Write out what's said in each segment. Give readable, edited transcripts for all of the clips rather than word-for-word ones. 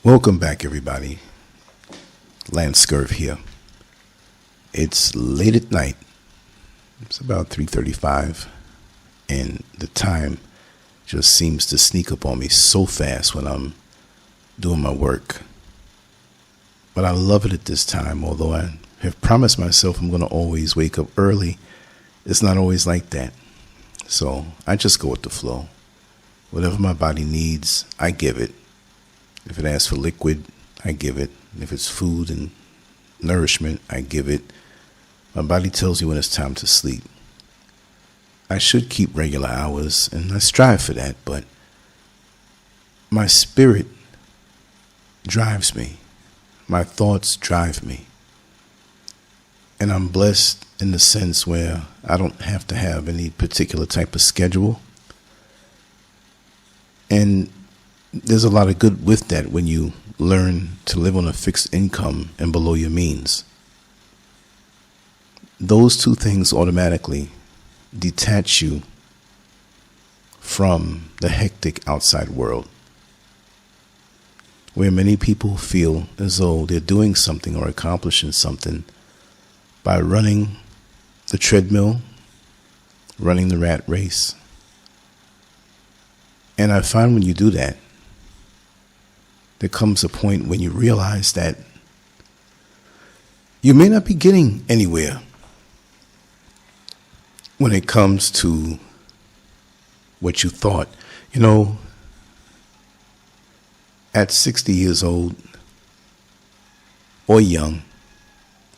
Welcome back, everybody. LanceScurv here. It's late at night. It's about 3:35, and the time just seems to sneak up on me so fast when I'm doing my work. But I love it at this time, although I have promised myself I'm going to always wake up early. It's not always like that. So I just go with the flow. Whatever my body needs, I give it. If it asks for liquid, I give it. If it's food and nourishment, I give it. My body tells me when it's time to sleep. I should keep regular hours, and I strive for that, but my spirit drives me. My thoughts drive me. And I'm blessed in the sense where I don't have to have any particular type of schedule. And there's a lot of good with that when you learn to live on a fixed income and below your means. Those two things automatically detach you from the hectic outside world, where many people feel as though they're doing something or accomplishing something by running the treadmill, running the rat race. And I find when you do that, there comes a point when you realize that you may not be getting anywhere when it comes to what you thought. You know, at 60 years old or young,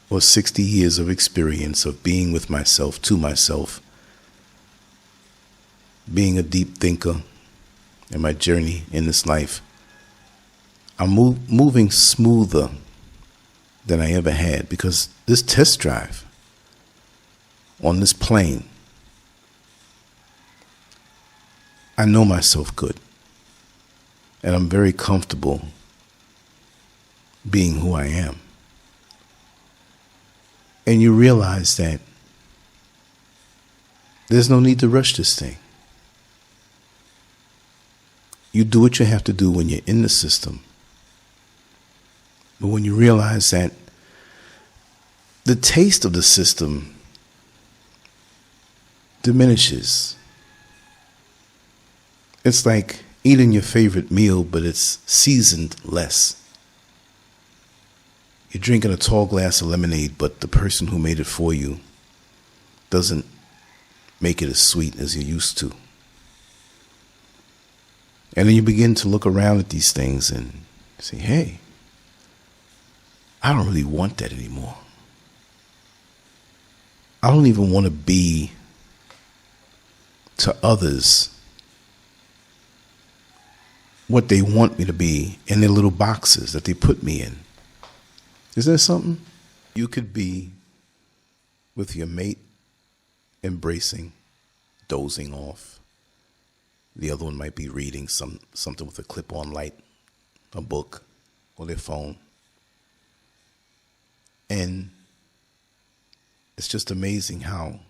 or 60 years of experience of being with myself, to myself, being a deep thinker in my journey in this life, I'm moving smoother than I ever had, because this test drive on this plane, I know myself good, and I'm very comfortable being who I am. And you realize that there's no need to rush this thing. You do what you have to do when you're in the system. But when you realize that the taste of the system diminishes, it's like eating your favorite meal, but it's seasoned less. You're drinking a tall glass of lemonade, but the person who made it for you doesn't make it as sweet as you used to. And then you begin to look around at these things and say, hey, I don't really want that anymore. I don't even want to be to others what they want me to be in their little boxes that they put me in. Is there something? You could be with your mate, embracing, dozing off. The other one might be reading something with a clip-on light, a book, or their phone. And it's just amazing how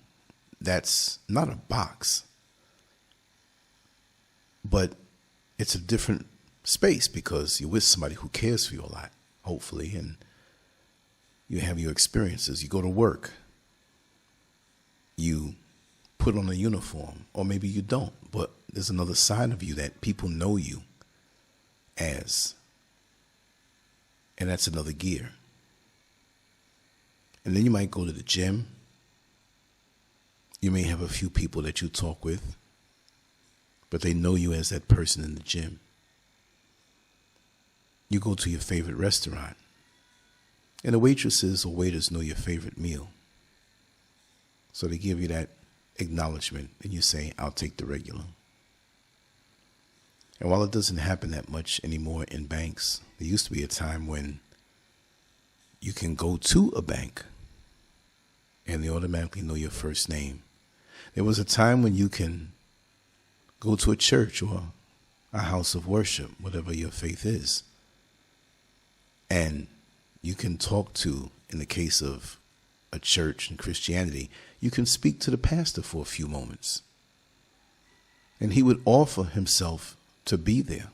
that's not a box, but it's a different space, because you're with somebody who cares for you a lot, hopefully, and you have your experiences. You go to work, you put on a uniform, or maybe you don't, but there's another side of you that people know you as, and that's another gear. And then you might go to the gym. You may have a few people that you talk with, but they know you as that person in the gym. You go to your favorite restaurant, and the waitresses or waiters know your favorite meal. So they give you that acknowledgement, and you say, I'll take the regular. And while it doesn't happen that much anymore in banks, there used to be a time when you can go to a bank and they automatically know your first name. There was a time when you can go to a church or a house of worship, whatever your faith is, and you can talk to, in the case of a church and Christianity, you can speak to the pastor for a few moments, and he would offer himself to be there.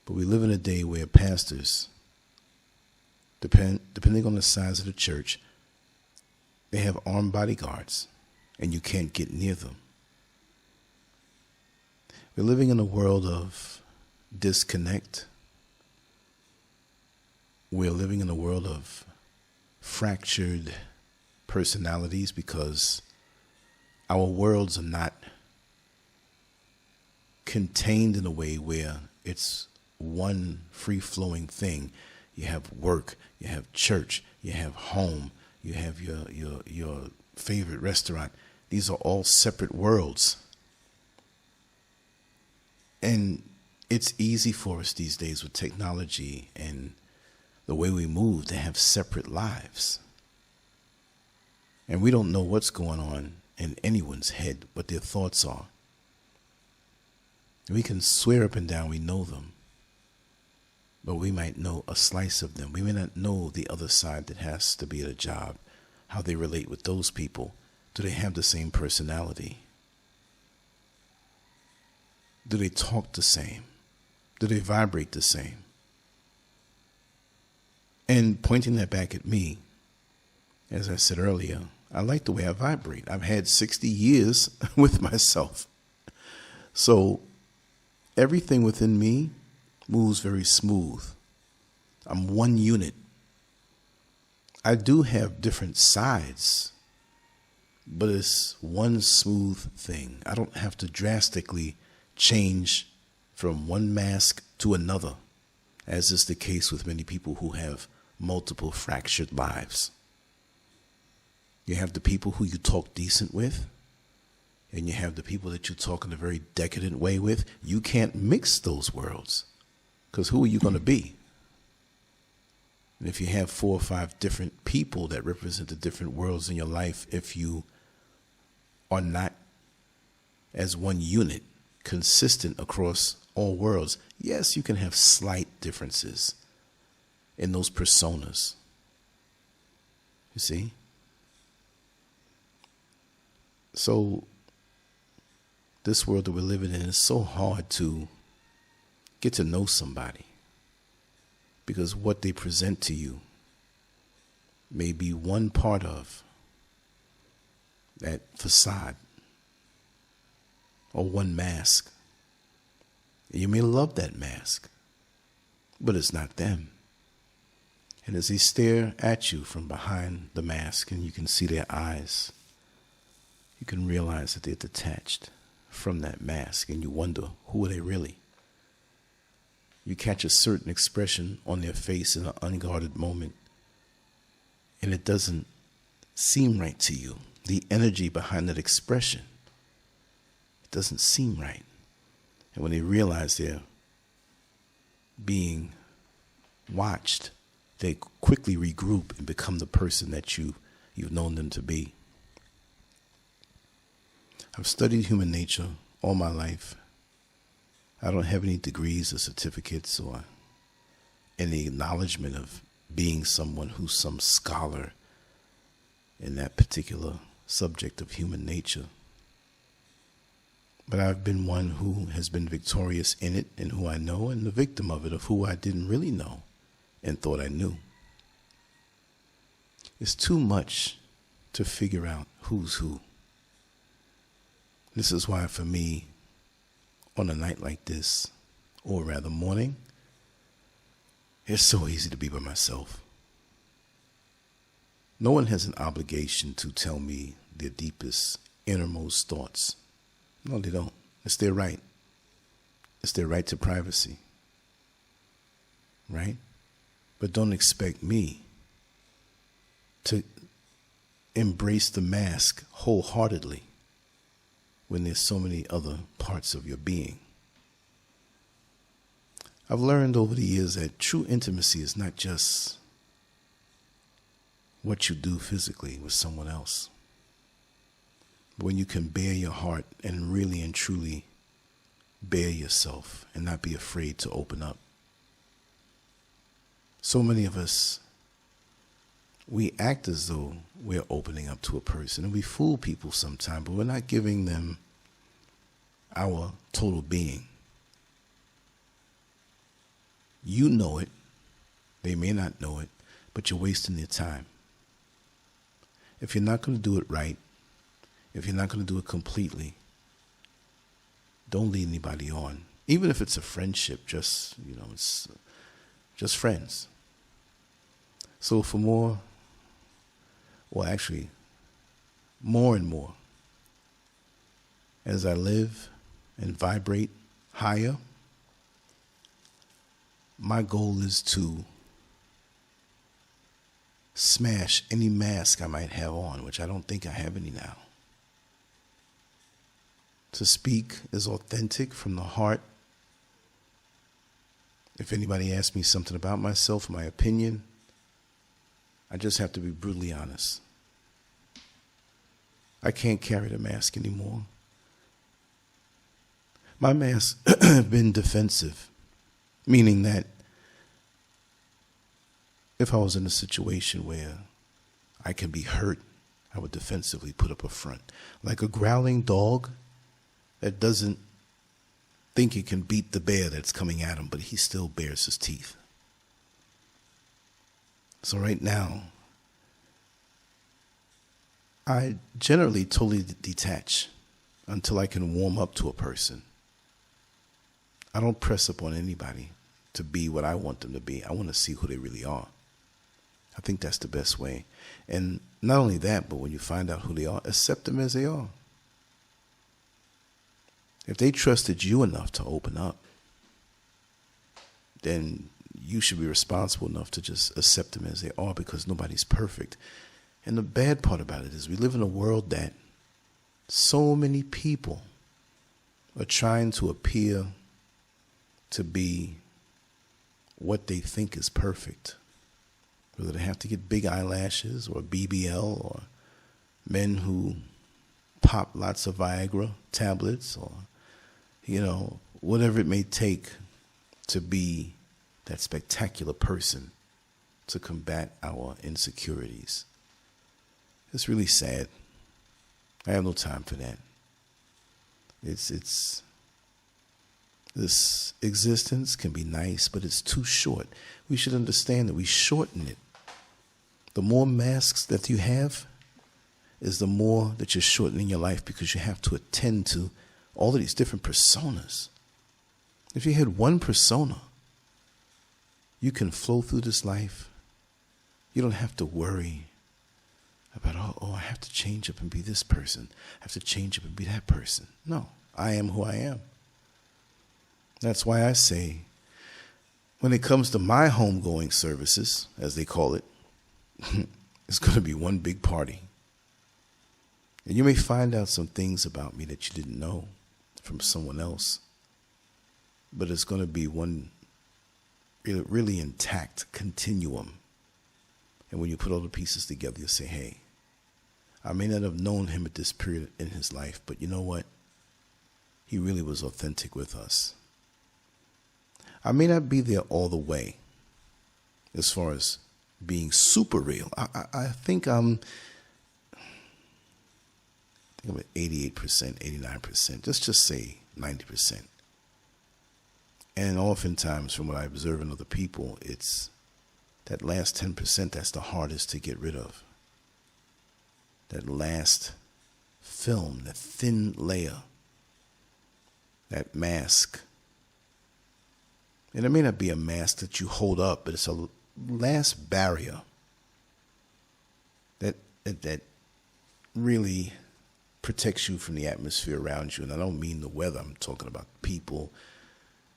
But we live in a day where pastors, depending on the size of the church, they have armed bodyguards, and you can't get near them. We're living in a world of disconnect. We're living in a world of fractured personalities because our worlds are not contained in a way where it's one free-flowing thing. You have work, you have church, you have home, you have your favorite restaurant. These are all separate worlds. And it's easy for us these days with technology and the way we move to have separate lives. And we don't know what's going on in anyone's head, what their thoughts are. We can swear up and down we know them, but we might know a slice of them. We may not know the other side that has to be at a job, how they relate with those people. Do they have the same personality? Do they talk the same? Do they vibrate the same? And pointing that back at me, as I said earlier, I like the way I vibrate. I've had 60 years with myself. So everything within me moves very smooth. I'm one unit. I do have different sides, but it's one smooth thing. I don't have to drastically change from one mask to another, as is the case with many people who have multiple fractured lives. You have the people who you talk decent with, and you have the people that you talk in a very decadent way with. You can't mix those worlds, because who are you going to be? And if you have 4 or 5 different people that represent the different worlds in your life, if you are not as one unit, consistent across all worlds, yes, you can have slight differences in those personas. You see? So this world that we're living in is so hard to get to know somebody, because what they present to you may be one part of that facade or one mask. And you may love that mask, but it's not them. And as they stare at you from behind the mask and you can see their eyes, you can realize that they're detached from that mask, and you wonder, who are they really? You catch a certain expression on their face in an unguarded moment, and it doesn't seem right to you. The energy behind that expression, it doesn't seem right. And when they realize they're being watched, they quickly regroup and become the person that you've known them to be. I've studied human nature all my life. I don't have any degrees or certificates or any acknowledgement of being someone who's some scholar in that particular subject of human nature. But I've been one who has been victorious in it and who I know, and the victim of it, of who I didn't really know and thought I knew. It's too much to figure out who's who. This is why, for me, on a night like this, or rather morning, it's so easy to be by myself. No one has an obligation to tell me their deepest, innermost thoughts. No, they don't. It's their right. It's their right to privacy. Right? But don't expect me to embrace the mask wholeheartedly when there's so many other parts of your being. I've learned over the years that true intimacy is not just what you do physically with someone else, but when you can bare your heart and really and truly bare yourself and not be afraid to open up. So many of us, we act as though we're opening up to a person, and we fool people sometimes, but we're not giving them our total being. You know it. They may not know it, but you're wasting their time. If you're not going to do it right, if you're not going to do it completely, don't lead anybody on. Even if it's a friendship, it's just friends. So for more and more, as I live and vibrate higher, my goal is to smash any mask I might have on, which I don't think I have any now. To speak is authentic from the heart. If anybody asks me something about myself, my opinion, I just have to be brutally honest. I can't carry the mask anymore. My masks have been defensive, meaning that if I was in a situation where I can be hurt, I would defensively put up a front. Like a growling dog that doesn't think he can beat the bear that's coming at him, but he still bares his teeth. So right now, I generally totally detach until I can warm up to a person. I don't press upon anybody to be what I want them to be. I want to see who they really are. I think that's the best way. And not only that, but when you find out who they are, accept them as they are. If they trusted you enough to open up, then you should be responsible enough to just accept them as they are, because nobody's perfect. And the bad part about it is we live in a world that so many people are trying to appear to be what they think is perfect. Whether they have to get big eyelashes or BBL, or men who pop lots of Viagra tablets, or, whatever it may take to be that spectacular person to combat our insecurities. It's really sad. I have no time for that. This existence can be nice, but it's too short. We should understand that we shorten it. The more masks that you have is the more that you're shortening your life, because you have to attend to all of these different personas. If you had one persona, you can flow through this life. You don't have to worry about, I have to change up and be this person. I have to change up and be that person. No, I am who I am. That's why I say, when it comes to my homegoing services, as they call it, it's going to be one big party. And you may find out some things about me that you didn't know from someone else. But it's going to be one really intact continuum. And when you put all the pieces together, you say, hey, I may not have known him at this period in his life, but you know what? He really was authentic with us. I may not be there all the way as far as being super real. I think I'm at 88%, 89%. Let's just say 90%. And oftentimes, from what I observe in other people, it's that last 10% that's the hardest to get rid of. That last film, that thin layer, that mask. And it may not be a mask that you hold up, but it's a last barrier that really protects you from the atmosphere around you. And I don't mean the weather. I'm talking about people,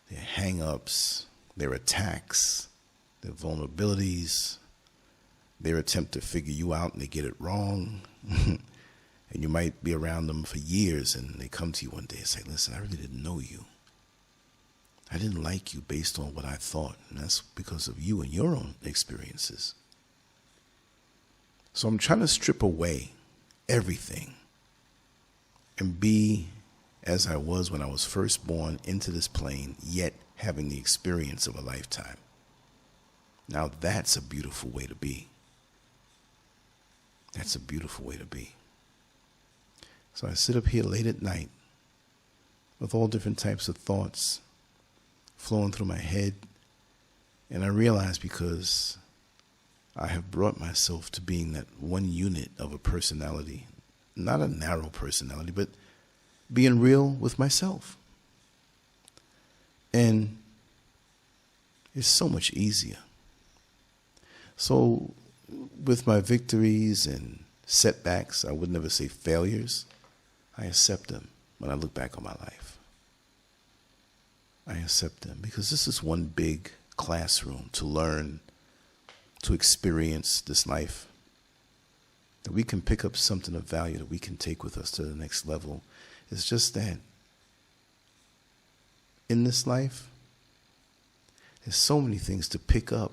their hang-ups, their attacks, their vulnerabilities, their attempt to figure you out and they get it wrong. And you might be around them for years and they come to you one day and say, listen, I really didn't know you. I didn't like you based on what I thought. And that's because of you and your own experiences. So I'm trying to strip away everything and be as I was when I was first born into this plane, yet having the experience of a lifetime. Now that's a beautiful way to be. That's a beautiful way to be. So I sit up here late at night with all different types of thoughts flowing through my head, And I realize because I have brought myself to being that one unit of a personality, not a narrow personality, but being real with myself. And it's so much easier. So with my victories and setbacks, I would never say failures, I accept them when I look back on my life. I accept them because this is one big classroom to learn, to experience this life, that we can pick up something of value that we can take with us to the next level. It's just that in this life, there's so many things to pick up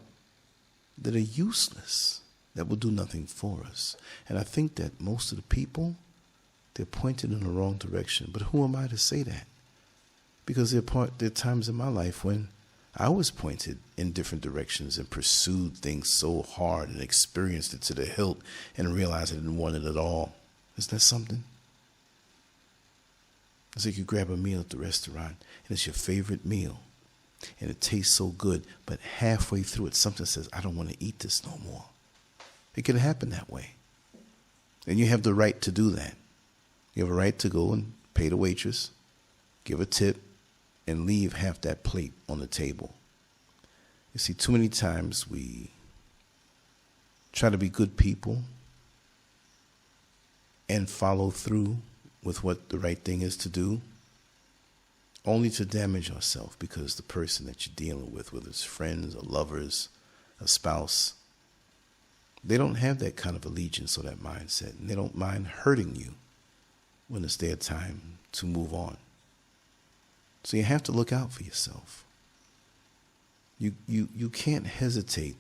that are useless, that will do nothing for us. And I think that most of the people, they're pointed in the wrong direction. But who am I to say that? Because there are times in my life when I was pointed in different directions and pursued things so hard and experienced it to the hilt and realized I didn't want it at all. Isn't that something? It's like you grab a meal at the restaurant and it's your favorite meal and it tastes so good, but halfway through it, something says, I don't want to eat this no more. It can happen that way. And you have the right to do that. You have a right to go and pay the waitress, give a tip, and leave half that plate on the table. You see, too many times we try to be good people and follow through with what the right thing is to do, only to damage ourselves because the person that you're dealing with, whether it's friends or lovers, a spouse, they don't have that kind of allegiance or that mindset, and they don't mind hurting you when it's their time to move on. So you have to look out for yourself. You can't hesitate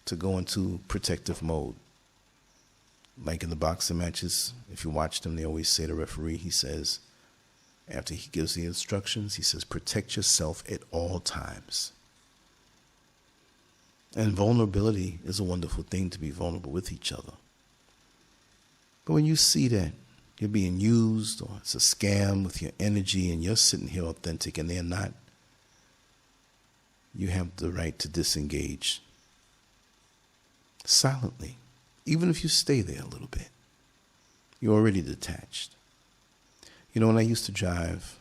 to go into protective mode. Like in the boxing matches, if you watch them, they always say, the referee, he says, after he gives the instructions, he says, protect yourself at all times. And vulnerability is a wonderful thing, to be vulnerable with each other. But when you see that you're being used or it's a scam with your energy and you're sitting here authentic and they're not, you have the right to disengage silently. Even if you stay there a little bit, you're already detached. You know, when I used to drive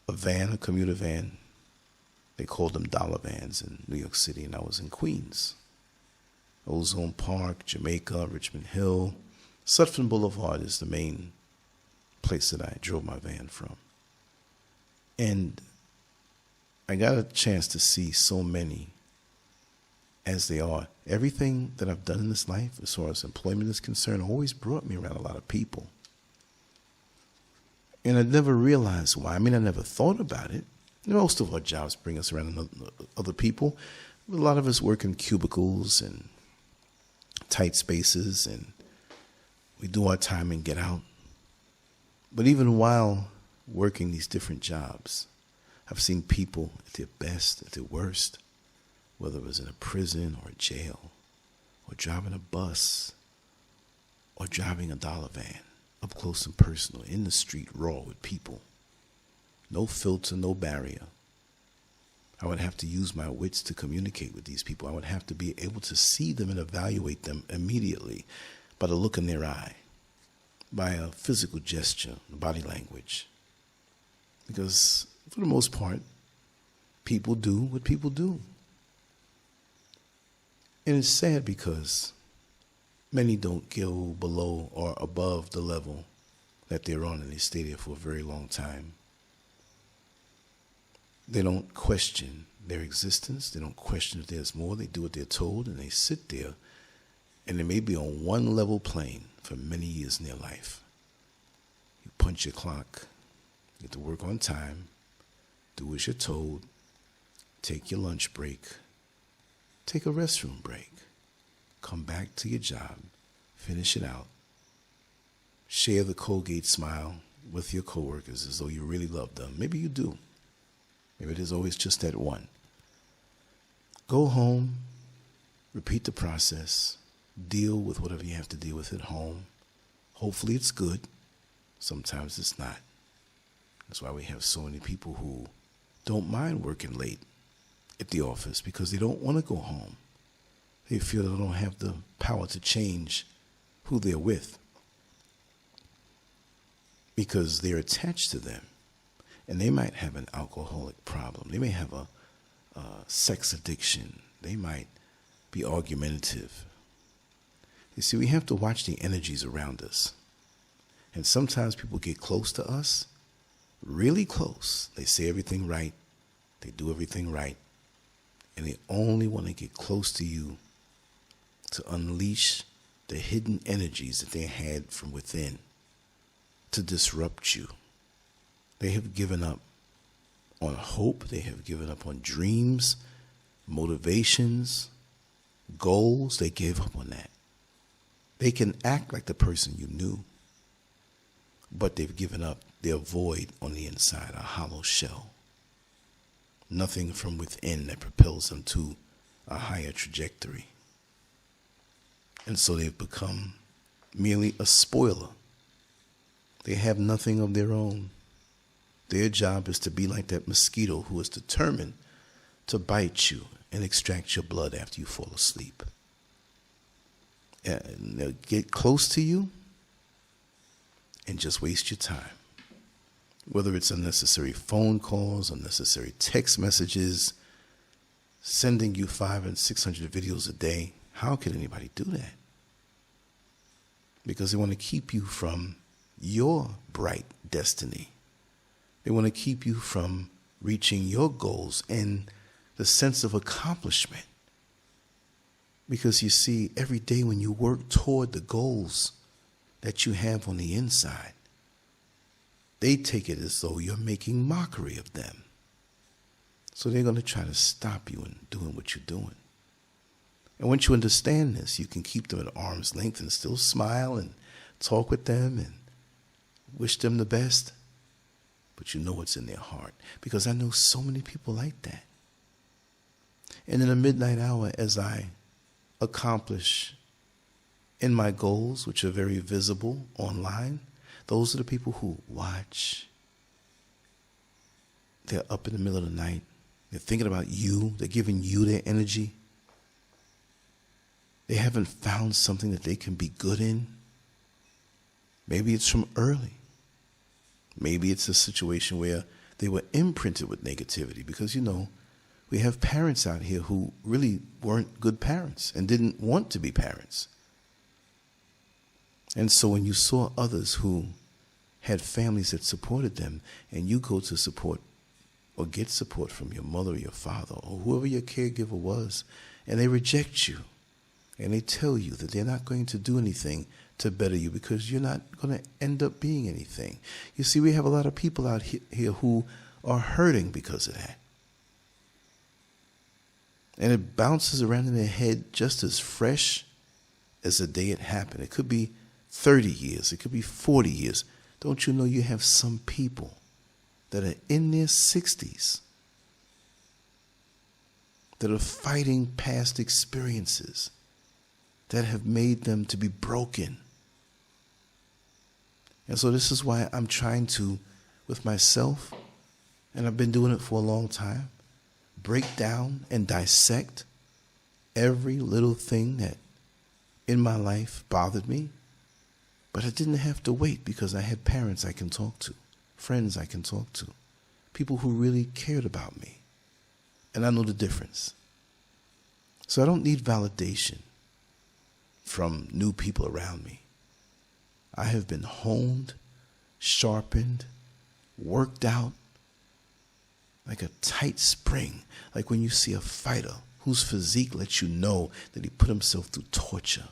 a van, a commuter van, they called them dollar vans in New York City, and I was in Queens. Ozone Park, Jamaica, Richmond Hill. Sutphin Boulevard is the main place that I drove my van from. And I got a chance to see so many as they are. Everything that I've done in this life, as far as employment is concerned, always brought me around a lot of people. And I never realized why. I mean, I never thought about it. Most of our jobs bring us around other people. A lot of us work in cubicles and tight spaces, and we do our time and get out. But even while working these different jobs, I've seen people at their best, at their worst, whether it was in a prison or a jail, or driving a bus, or driving a dollar van, up close and personal, in the street, raw with people. No filter, no barrier. I would have to use my wits to communicate with these people. I would have to be able to see them and evaluate them immediately by the look in their eye, by a physical gesture, body language. Because for the most part, people do what people do. And it's sad because many don't go below or above the level that they're on, and they stay there for a very long time. They don't question their existence. They don't question if there's more. They do what they're told, and they sit there, and they may be on one level plane for many years in their life. You punch your clock, get to work on time, do as you're told, take your lunch break, take a restroom break, come back to your job, finish it out, share the Colgate smile with your coworkers as though you really love them. Maybe you do. Maybe there's always just that one. Go home, repeat the process, deal with whatever you have to deal with at home. Hopefully it's good. Sometimes it's not. That's why we have so many people who don't mind working late, at the office because they don't want to go home. They feel they don't have the power to change who they're with because they're attached to them. And they might have an alcoholic problem. They may have a sex addiction. They might be argumentative. You see, we have to watch the energies around us. And sometimes people get close to us, really close. They say everything right. They do everything right. And they only want to get close to you to unleash the hidden energies that they had from within to disrupt you. They have given up on hope. They have given up on dreams, motivations, goals. They gave up on that. They can act like the person you knew, but they've given up. They're void on the inside, a hollow shell. Nothing from within that propels them to a higher trajectory. And so they've become merely a spoiler. They have nothing of their own. Their job is to be like that mosquito who is determined to bite you and extract your blood after you fall asleep. And they'll get close to you and just waste your time. Whether it's unnecessary phone calls, unnecessary text messages, sending you 500 and 600 videos a day. How can anybody do that? Because they want to keep you from your bright destiny. They want to keep you from reaching your goals and the sense of accomplishment. Because you see, every day when you work toward the goals that you have on the inside, they take it as though you're making mockery of them. So they're going to try to stop you in doing what you're doing. And once you understand this, you can keep them at arm's length and still smile and talk with them and wish them the best. But you know what's in their heart. Because I know so many people like that. And in the midnight hour, as I accomplish in my goals, which are very visible online, those are the people who watch. They're up in the middle of the night. They're thinking about you. They're giving you their energy. They haven't found something that they can be good in. Maybe it's from early. Maybe it's a situation where they were imprinted with negativity because, you know, we have parents out here who really weren't good parents and didn't want to be parents. And so when you saw others who had families that supported them and you go to support or get support from your mother or your father or whoever your caregiver was, and they reject you and they tell you that they're not going to do anything to better you because you're not going to end up being anything. You see, we have a lot of people out here who are hurting because of that. And it bounces around in their head just as fresh as the day it happened. It could be 30 years. It could be 40 years. Don't you know you have some people that are in their 60s that are fighting past experiences that have made them to be broken. And so this is why I'm trying to, with myself, and I've been doing it for a long time, break down and dissect every little thing that in my life bothered me. But I didn't have to wait because I had parents I can talk to, friends I can talk to, people who really cared about me. And I know the difference. So I don't need validation from new people around me. I have been honed, sharpened, worked out like a tight spring, like when you see a fighter whose physique lets you know that he put himself through torture,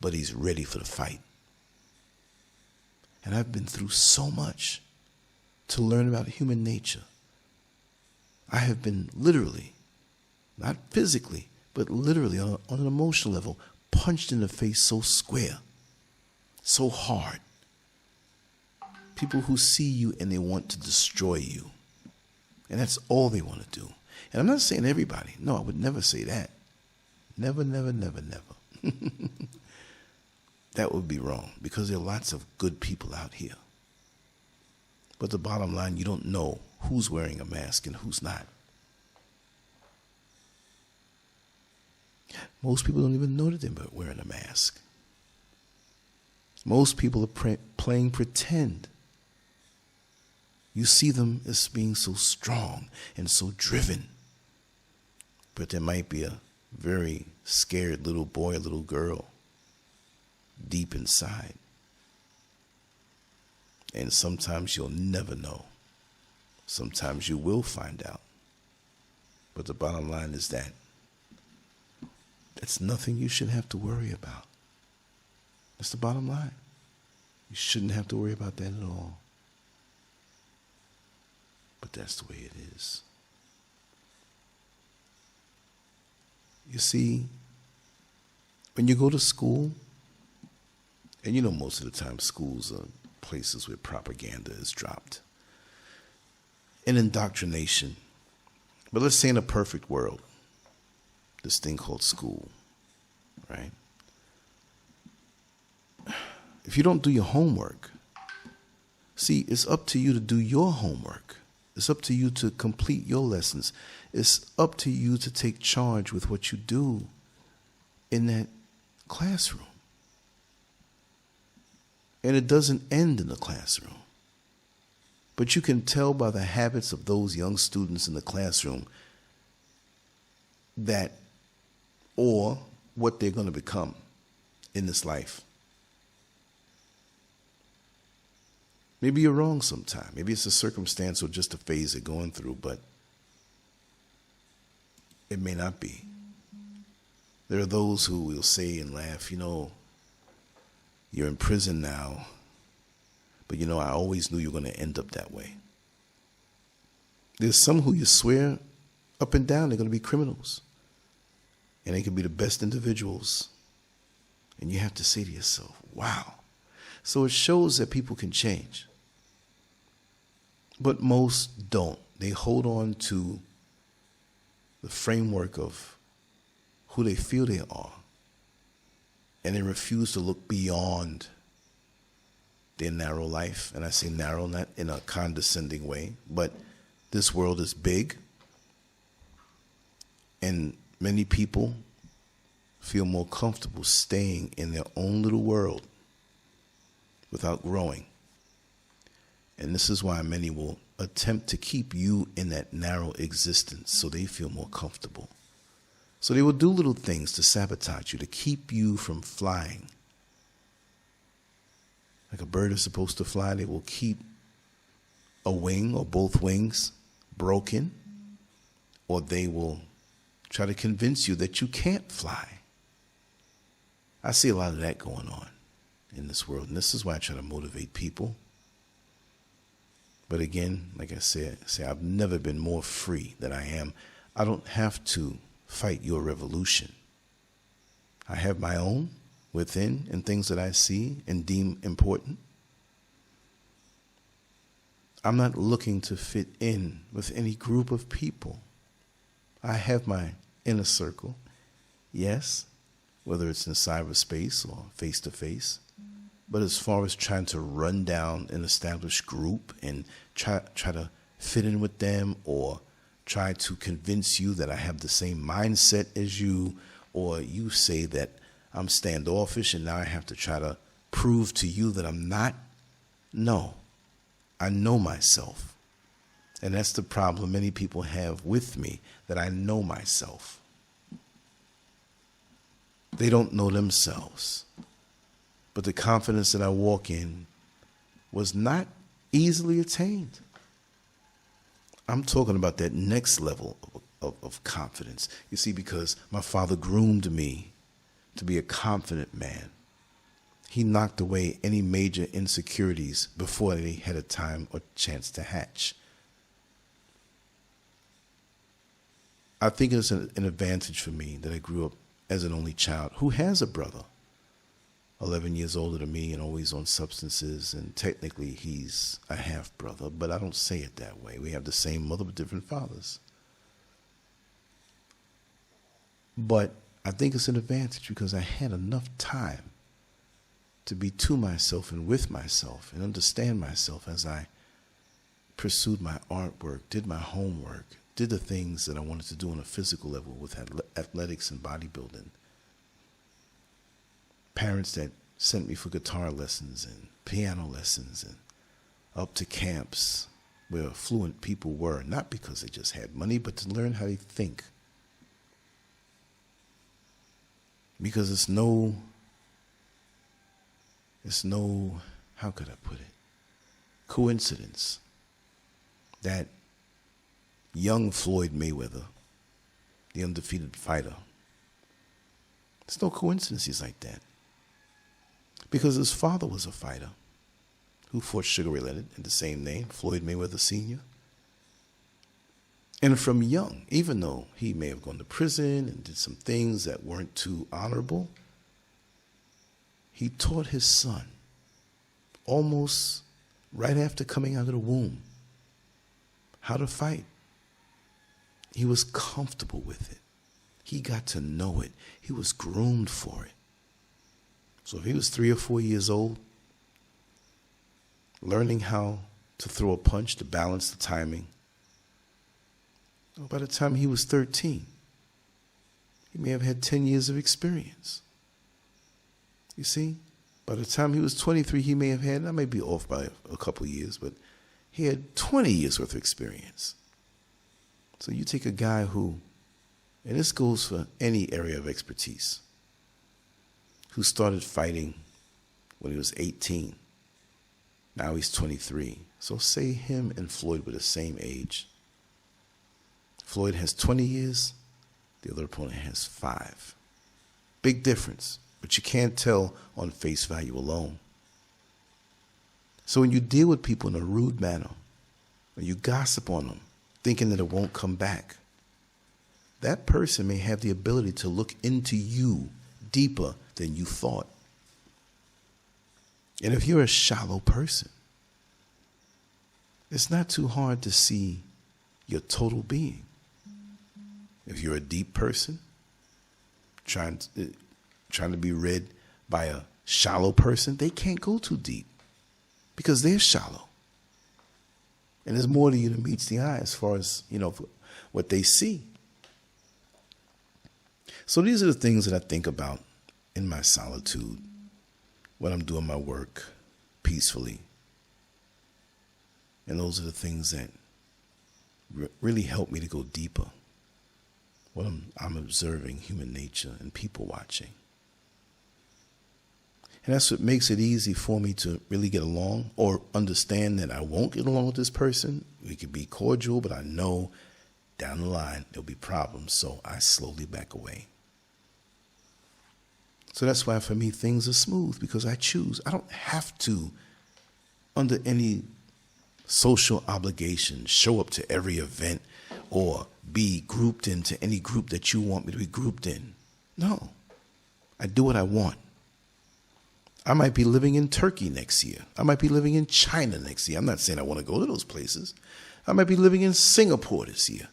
but he's ready for the fight. And I've been through so much to learn about human nature. I have been literally, not physically, but literally on an emotional level, punched in the face so square, so hard. People who see you and they want to destroy you. And that's all they want to do. And I'm not saying everybody. No, I would never say that. Never, never, never, never. That would be wrong because there are lots of good people out here. But the bottom line, you don't know who's wearing a mask and who's not. Most people don't even know that they're wearing a mask. Most people are playing pretend. You see them as being so strong and so driven. But there might be a very scared little boy or little girl deep inside. And sometimes you'll never know. Sometimes you will find out. But the bottom line is that it's nothing you should have to worry about. That's the bottom line. You shouldn't have to worry about that at all. But that's the way it is. You see, when you go to school, and you know most of the time schools are places where propaganda is dropped and indoctrination. But let's say in a perfect world, this thing called school, right? If you don't do your homework, see, it's up to you to do your homework. It's up to you to complete your lessons. It's up to you to take charge with what you do in that classroom. And it doesn't end in the classroom. But you can tell by the habits of those young students in the classroom that, or what they're going to become in this life. Maybe you're wrong sometime. Maybe it's a circumstance or just a phase they're going through, but it may not be. There are those who will say and laugh, you know, you're in prison now, but you know, I always knew you were going to end up that way. There's some who you swear up and down they're going to be criminals. And they can be the best individuals. And you have to say to yourself, wow. So it shows that people can change. But most don't. They hold on to the framework of who they feel they are. And they refuse to look beyond their narrow life. And I say narrow not in a condescending way, but this world is big. And many people feel more comfortable staying in their own little world without growing. And this is why many will attempt to keep you in that narrow existence so they feel more comfortable. So they will do little things to sabotage you, to keep you from flying. Like a bird is supposed to fly, they will keep a wing or both wings broken, or they will try to convince you that you can't fly. I see a lot of that going on in this world, and this is why I try to motivate people. But again, like I said, I've never been more free than I am. I don't have to fight your revolution. I have my own within and things that I see and deem important. I'm not looking to fit in with any group of people. I have my inner circle, yes, whether it's in cyberspace or face-to-face. But as far as trying to run down an established group and try to fit in with them, or try to convince you that I have the same mindset as you, or you say that I'm standoffish and now I have to try to prove to you that I'm not. No, I know myself. And that's the problem many people have with me, that I know myself. They don't know themselves. But the confidence that I walk in was not easily attained. I'm talking about that next level of confidence. You see, because my father groomed me to be a confident man. He knocked away any major insecurities before they had a time or chance to hatch. I think it's an advantage for me that I grew up as an only child who has a brother 11 years older than me and always on substances, and technically he's a half-brother, but I don't say it that way. We have the same mother but different fathers. But I think it's an advantage because I had enough time to be to myself and with myself and understand myself as I pursued my artwork, did my homework, did the things that I wanted to do on a physical level with athletics and bodybuilding. Parents that sent me for guitar lessons and piano lessons and up to camps where affluent people were, not because they just had money, but to learn how they think. Because it's no, how could I put it, coincidence that young Floyd Mayweather, the undefeated fighter, there's no coincidences like that. Because his father was a fighter who fought Sugar Ray Leonard in the same name, Floyd Mayweather Sr. And from young, even though he may have gone to prison and did some things that weren't too honorable, he taught his son, almost right after coming out of the womb, how to fight. He was comfortable with it. He got to know it. He was groomed for it. So if he was 3 or 4 years old, learning how to throw a punch, to balance the timing, by the time he was 13, he may have had 10 years of experience. You see? By the time he was 23, he may have had, I may be off by a couple of years, but he had 20 years worth of experience. So you take a guy who, and this goes for any area of expertise, who started fighting when he was 18. Now he's 23. So say him and Floyd were the same age. Floyd has 20 years, the other opponent has 5. Big difference, but you can't tell on face value alone. So when you deal with people in a rude manner, when you gossip on them, thinking that it won't come back, that person may have the ability to look into you deeper than you thought. And if you're a shallow person, it's not too hard to see your total being. If you're a deep person, trying to be read by a shallow person, they can't go too deep because they're shallow. And there's more to you than meets the eye as far as, what they see. So these are the things that I think about in my solitude when I'm doing my work peacefully. And those are the things that really help me to go deeper when I'm observing human nature and people watching. And that's what makes it easy for me to really get along or understand that I won't get along with this person. We could be cordial, but I know down the line there'll be problems, so I slowly back away. So that's why for me things are smooth, because I choose. I don't have to, under any social obligation, show up to every event or be grouped into any group that you want me to be grouped in. No, I do what I want. I might be living in Turkey next year. I might be living in China next year. I'm not saying I want to go to those places. I might be living in Singapore this year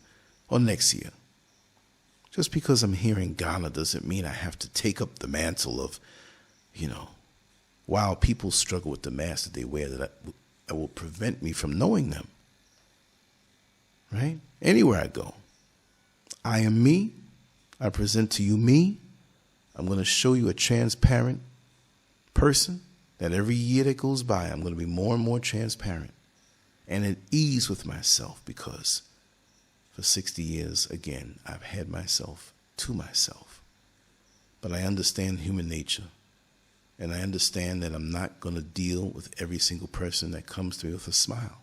or next year. Just because I'm here in Ghana doesn't mean I have to take up the mantle of, while people struggle with the mask that they wear, that will prevent me from knowing them. Right? Anywhere I go, I am me. I present to you me. I'm going to show you a transparent person that every year that goes by, I'm going to be more and more transparent and at ease with myself, because for 60 years, again, I've had myself to myself. But I understand human nature, and I understand that I'm not going to deal with every single person that comes to me with a smile.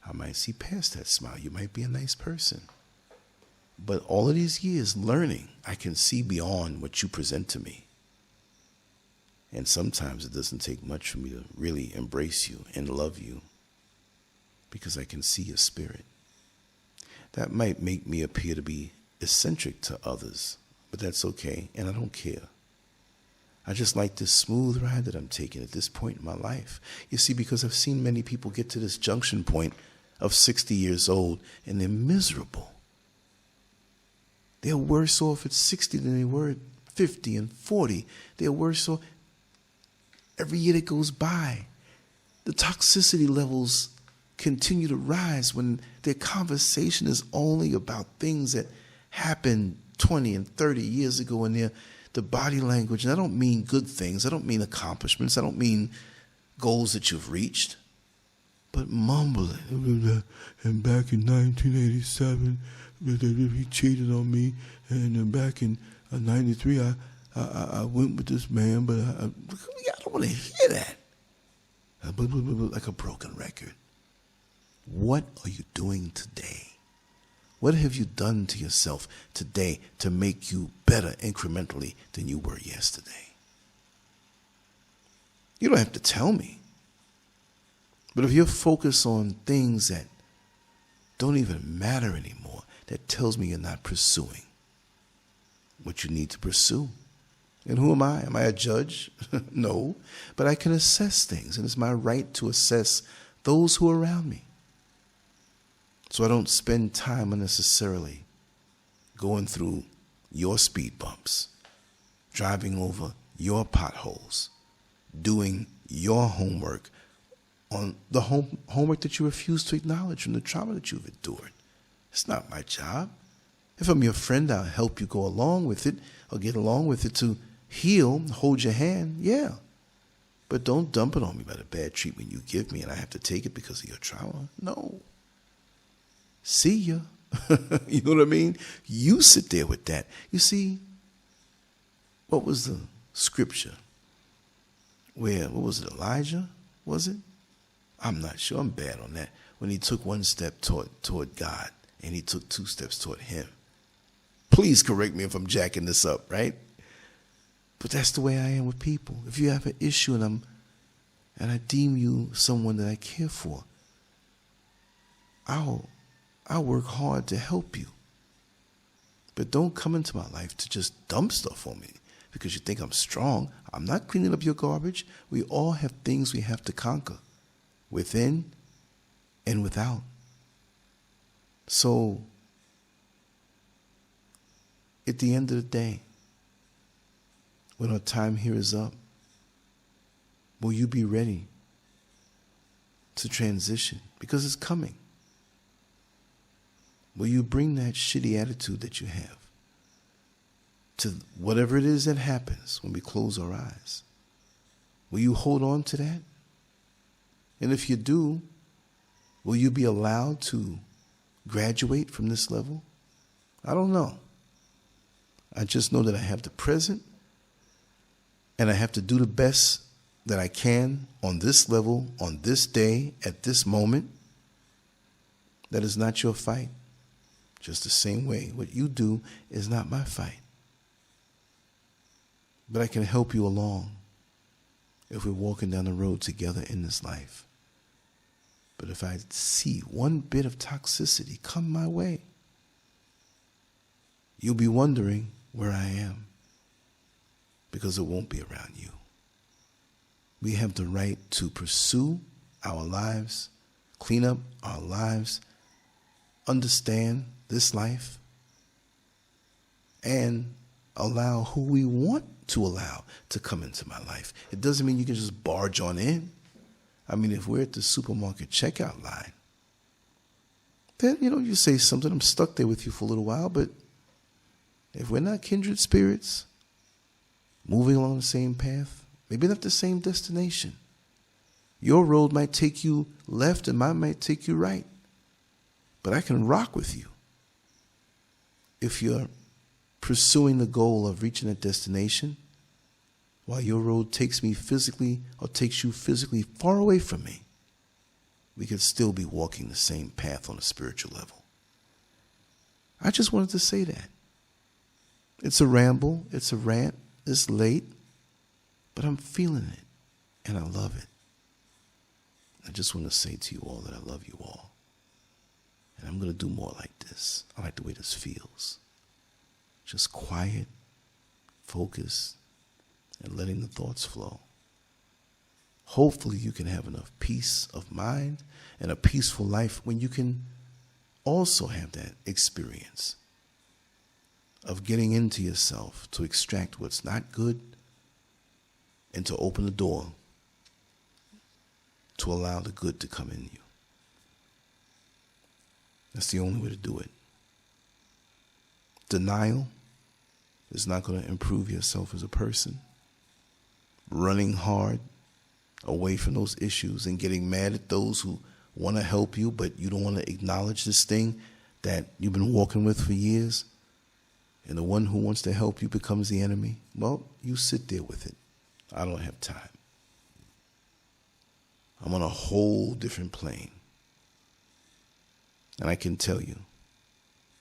I might see past that smile. You might be a nice person. But all of these years learning, I can see beyond what you present to me. And sometimes it doesn't take much for me to really embrace you and love you, because I can see your spirit. That might make me appear to be eccentric to others, but that's okay, and I don't care. I just like this smooth ride that I'm taking at this point in my life. You see, because I've seen many people get to this junction point of 60 years old, and they're miserable. They're worse off at 60 than they were at 50 and 40. They're worse off every year that goes by. The toxicity levels continue to rise when their conversation is only about things that happened 20 and 30 years ago, and the body language, and I don't mean good things, I don't mean accomplishments, I don't mean goals that you've reached, but mumbling. And back in 1987, he cheated on me, and then back in 93, I went with this man, but I don't want to hear that. Like a broken record. What are you doing today? What have you done to yourself today to make you better incrementally than you were yesterday? You don't have to tell me. But if you're focused on things that don't even matter anymore, that tells me you're not pursuing what you need to pursue. And who am I? Am I a judge? No. But I can assess things, and it's my right to assess those who are around me. So I don't spend time unnecessarily going through your speed bumps, driving over your potholes, doing your homework on the homework that you refuse to acknowledge from the trauma that you've endured. It's not my job. If I'm your friend, I'll help you go along with it or get along with it to heal, hold your hand, yeah. But don't dump it on me by the bad treatment you give me and I have to take it because of your trauma. No. See ya. You know what I mean? You sit there with that. You see, what was the scripture? What was it, Elijah? Was it? I'm not sure. I'm bad on that. When he took one step toward God and he took 2 steps toward him. Please correct me if I'm jacking this up, right? But that's the way I am with people. If you have an issue and I deem you someone that I care for, I'll work hard to help you. But don't come into my life to just dump stuff on me because you think I'm strong. I'm not cleaning up your garbage. We all have things we have to conquer, within and without. So, at the end of the day, when our time here is up, will you be ready to transition? Because it's coming. Will you bring that shitty attitude that you have to whatever it is that happens when we close our eyes? Will you hold on to that? And if you do, will you be allowed to graduate from this level? I don't know. I just know that I have the present and I have to do the best that I can on this level, on this day, at this moment. That is not your fight. Just the same way what you do is not my fight. But I can help you along if we're walking down the road together in this life. But if I see one bit of toxicity come my way, you'll be wondering where I am, because it won't be around you. We have the right to pursue our lives, clean up our lives, understand this life, and allow who we want to allow to come into my life. It doesn't mean you can just barge on in. I mean, if we're at the supermarket checkout line, then, you say something, I'm stuck there with you for a little while, but if we're not kindred spirits, moving along the same path, maybe not the same destination, your road might take you left and mine might take you right, but I can rock with you if you're pursuing the goal of reaching a destination while your road takes me physically or takes you physically far away from me. We could still be walking the same path on a spiritual level. I just wanted to say that. It's a ramble, it's a rant, it's late, but I'm feeling it and I love it. I just want to say to you all that I love you all. And I'm going to do more like this. I like the way this feels. Just quiet, focused, and letting the thoughts flow. Hopefully you can have enough peace of mind and a peaceful life when you can also have that experience of getting into yourself to extract what's not good and to open the door to allow the good to come in you. That's the only way to do it. Denial is not going to improve yourself as a person. Running hard away from those issues and getting mad at those who want to help you, but you don't want to acknowledge this thing that you've been walking with for years, and the one who wants to help you becomes the enemy, well, you sit there with it. I don't have time. I'm on a whole different plane. And I can tell you,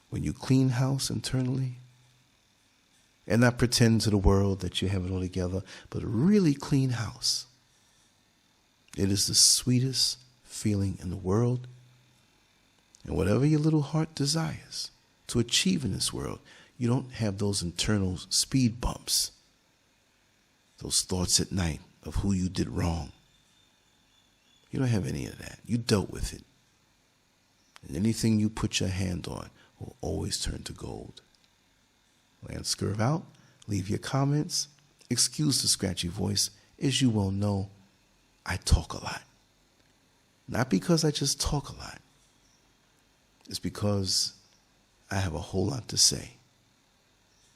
when you clean house internally, and not pretend to the world that you have it all together, but really clean house, it is the sweetest feeling in the world. And whatever your little heart desires to achieve in this world, you don't have those internal speed bumps, those thoughts at night of who you did wrong. You don't have any of that. You dealt with it. And anything you put your hand on will always turn to gold. LanceScurv out. Leave your comments. Excuse the scratchy voice. As you well know, I talk a lot. Not because I just talk a lot. It's because I have a whole lot to say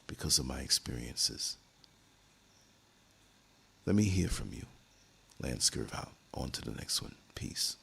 because of my experiences. Let me hear from you. LanceScurv out. On to the next one. Peace.